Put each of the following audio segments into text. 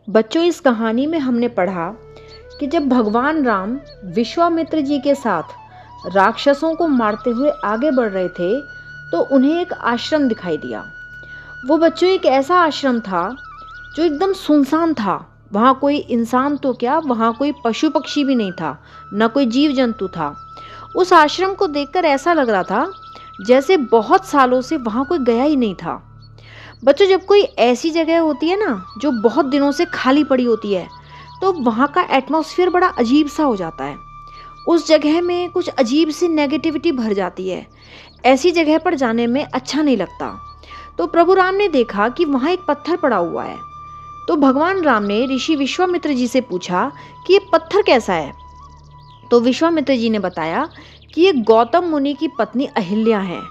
बच्चों, इस कहानी में हमने पढ़ा कि जब भगवान राम विश्वामित्र जी के साथ राक्षसों को मारते हुए आगे बढ़ रहे थे तो उन्हें एक आश्रम दिखाई दिया। वो बच्चों एक ऐसा आश्रम था जो एकदम सुनसान था। वहाँ कोई इंसान तो क्या, वहाँ कोई पशु पक्षी भी नहीं था, न कोई जीव जंतु था। उस आश्रम को देखकर ऐसा लग रहा था जैसे बहुत सालों से वहाँ कोई गया ही नहीं था। बच्चों, जब कोई ऐसी जगह होती है ना जो बहुत दिनों से खाली पड़ी होती है तो वहाँ का एटमॉस्फेयर बड़ा अजीब सा हो जाता है। उस जगह में कुछ अजीब सी नेगेटिविटी भर जाती है। ऐसी जगह पर जाने में अच्छा नहीं लगता। तो प्रभु राम ने देखा कि वहाँ एक पत्थर पड़ा हुआ है। तो भगवान राम ने ऋषि विश्वामित्र जी से पूछा कि ये पत्थर कैसा है। तो विश्वामित्र जी ने बताया कि ये गौतम मुनि की पत्नी अहिल्या है,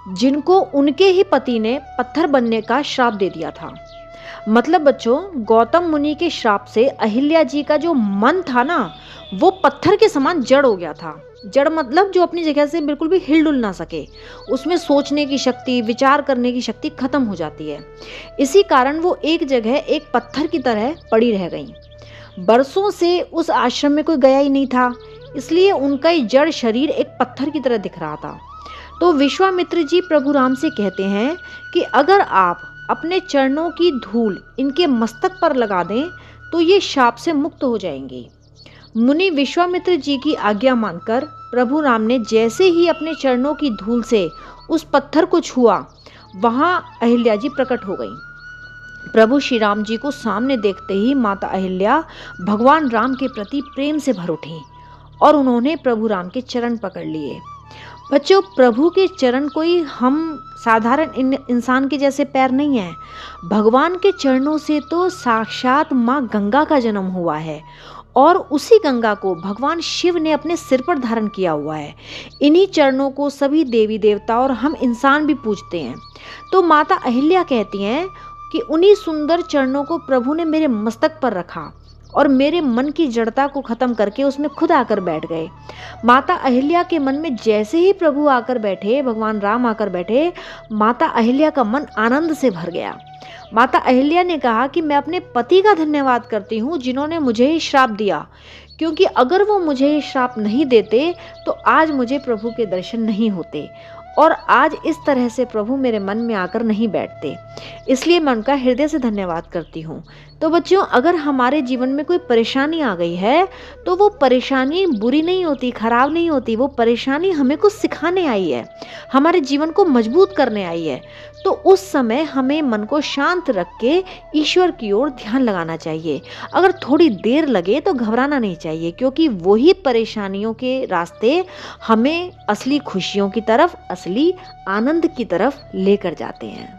जिनको उनके ही पति ने पत्थर बनने का श्राप दे दिया था। मतलब बच्चों, गौतम मुनि के श्राप से अहिल्या जी का जो मन था ना, वो पत्थर के समान जड़ हो गया था। जड़ मतलब जो अपनी जगह से बिल्कुल भी हिल डुल ना सके। उसमें सोचने की शक्ति, विचार करने की शक्ति खत्म हो जाती है। इसी कारण वो एक जगह एक पत्थर की तरह पड़ी रह गई। बरसों से उस आश्रम में कोई गया ही नहीं था, इसलिए उनका ये जड़ शरीर एक पत्थर की तरह दिख रहा था। तो विश्वामित्र जी प्रभु राम से कहते हैं कि अगर आप अपने चरणों की धूल इनके मस्तक पर लगा दें तो ये शाप से मुक्त हो जाएंगे। मुनि विश्वामित्र जी की आज्ञा मानकर प्रभु राम ने जैसे ही अपने चरणों की धूल से उस पत्थर को छुआ, वहां अहिल्या जी प्रकट हो गई। प्रभु श्री राम जी को सामने देखते ही माता अहिल्या भगवान राम के प्रति प्रेम से भर उठी और उन्होंने प्रभु राम के चरण पकड़ लिए। बच्चों, प्रभु के चरण कोई हम साधारण इंसान के जैसे पैर नहीं है। भगवान के चरणों से तो साक्षात माँ गंगा का जन्म हुआ है और उसी गंगा को भगवान शिव ने अपने सिर पर धारण किया हुआ है। इन्हीं चरणों को सभी देवी देवता और हम इंसान भी पूजते हैं। तो माता अहिल्या कहती हैं कि उन्हीं सुंदर चरणों को प्रभु ने मेरे मस्तक पर रखा और मेरे मन की जड़ता को खत्म करके उसमें खुद आकर बैठ गए। माता अहिल्या के मन में जैसे ही प्रभु आकर बैठे, भगवान राम आकर बैठे, माता अहिल्या का मन आनंद से भर गया। माता अहिल्या ने कहा कि मैं अपने पति का धन्यवाद करती हूँ जिन्होंने मुझे ये श्राप दिया, क्योंकि अगर वो मुझे ये श्राप नहीं देते तो आज मुझे प्रभु के दर्शन नहीं होते और आज इस तरह से प्रभु मेरे मन में आकर नहीं बैठते। इसलिए मैं उनका हृदय से धन्यवाद करती हूँ। तो बच्चों, अगर हमारे जीवन में कोई परेशानी आ गई है तो वो परेशानी बुरी नहीं होती, खराब नहीं होती। वो परेशानी हमें कुछ सिखाने आई है, हमारे जीवन को मजबूत करने आई है। तो उस समय हमें मन को शांत रख के ईश्वर की ओर ध्यान लगाना चाहिए। अगर थोड़ी देर लगे तो घबराना नहीं चाहिए, क्योंकि वही परेशानियों के रास्ते हमें असली खुशियों की तरफ, असली आनंद की तरफ लेकर जाते हैं।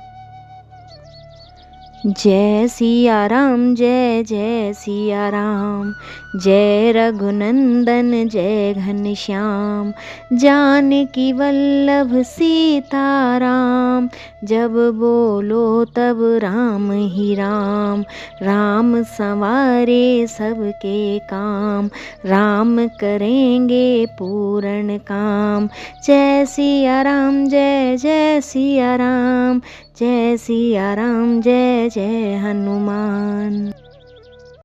जय सिया राम, जय जय सिया राम, जय रघुनंदन जय घनश्याम, जानकी वल्लभ सीताराम, जब बोलो तब राम ही राम, राम संवारे सबके काम, राम करेंगे पूर्ण काम। जय सिया राम, जय जय सिया राम, जय सिया राम, जय जय हनुमान।